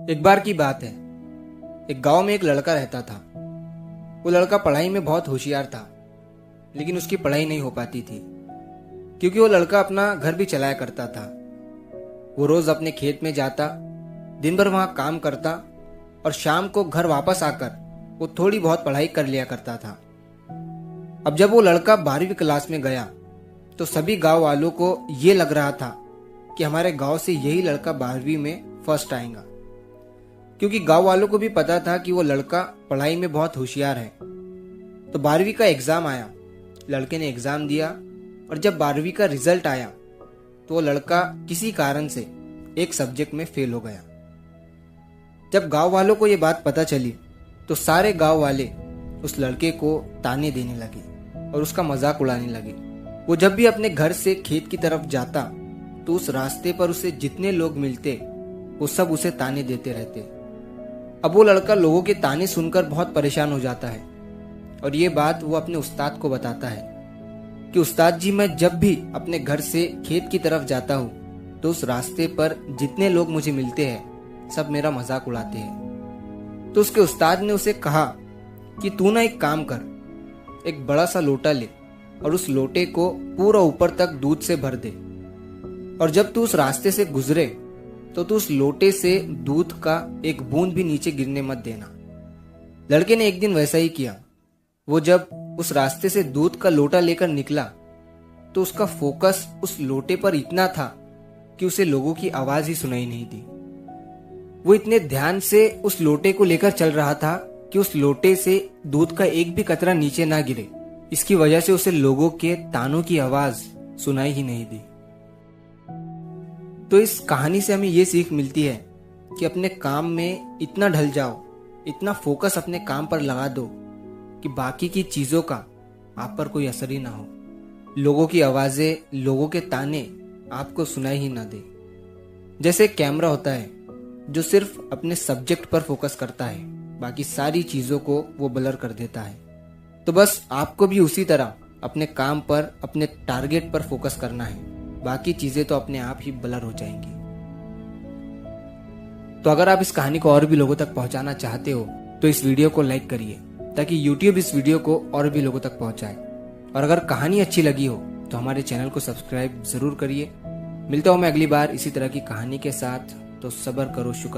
एक बार की बात है। एक गांव में एक लड़का रहता था। वो लड़का पढ़ाई में बहुत होशियार था, लेकिन उसकी पढ़ाई नहीं हो पाती थी क्योंकि वो लड़का अपना घर भी चलाया करता था। वो रोज अपने खेत में जाता, दिन भर वहां काम करता और शाम को घर वापस आकर वो थोड़ी बहुत पढ़ाई कर लिया करता था। अब जब वो लड़का 12वीं क्लास में गया तो सभी गांव वालों को ये लग रहा था कि हमारे गांव से यही लड़का 12वीं में फर्स्ट आएगा, क्योंकि गांव वालों को भी पता था कि वो लड़का पढ़ाई में बहुत होशियार है। तो 12वीं का एग्जाम आया, लड़के ने एग्जाम दिया और जब 12वीं का रिजल्ट आया तो वो लड़का किसी कारण से एक सब्जेक्ट में फेल हो गया। जब गांव वालों को ये बात पता चली तो सारे गांव वाले उस लड़के को ताने देने लगे और उसका मजाक उड़ाने लगे। वो जब भी अपने घर से खेत की तरफ जाता तो उस रास्ते पर उसे जितने लोग मिलते वो सब उसे ताने देते रहते। अब वो लड़का लोगों के ताने सुनकर बहुत परेशान हो जाता है और ये बात वो अपने उस्ताद को बताता है कि उस्ताद जी, मैं जब भी अपने घर से खेत की तरफ जाता हूँ तो उस रास्ते पर जितने लोग मुझे मिलते हैं सब मेरा मजाक उड़ाते हैं। तो उसके उस्ताद ने उसे कहा कि तू ना एक काम कर, एक बड़ा सा लोटा ले और उस लोटे को पूरा ऊपर तक दूध से भर दे और जब तू उस रास्ते से गुजरे तो तू उस लोटे से दूध का एक बूंद भी नीचे गिरने मत देना। लड़के ने एक दिन वैसा ही किया। वो जब उस रास्ते से दूध का लोटा लेकर निकला तो उसका फोकस उस लोटे पर इतना था कि उसे लोगों की आवाज ही सुनाई नहीं दी। वो इतने ध्यान से उस लोटे को लेकर चल रहा था कि उस लोटे से दूध का एक भी कतरा नीचे ना गिरे। इसकी वजह से उसे लोगों के तानों की आवाज सुनाई ही नहीं दी। तो इस कहानी से हमें ये सीख मिलती है कि अपने काम में इतना ढल जाओ, इतना फोकस अपने काम पर लगा दो कि बाकी की चीजों का आप पर कोई असर ही ना हो। लोगों की आवाजें, लोगों के ताने आपको सुनाई ही ना दे। जैसे एक कैमरा होता है जो सिर्फ अपने सब्जेक्ट पर फोकस करता है, बाकी सारी चीजों को वो ब्लर कर देता है। तो बस आपको भी उसी तरह अपने काम पर, अपने टारगेट पर फोकस करना है, बाकी चीजें तो अपने आप ही ब्लर हो जाएंगी। तो अगर आप इस कहानी को और भी लोगों तक पहुंचाना चाहते हो तो इस वीडियो को लाइक करिए ताकि YouTube इस वीडियो को और भी लोगों तक पहुंचाए। और अगर कहानी अच्छी लगी हो तो हमारे चैनल को सब्सक्राइब जरूर करिए। मिलता हूं मैं अगली बार इसी तरह की कहानी के साथ। तो सब्र करो, शुक्र।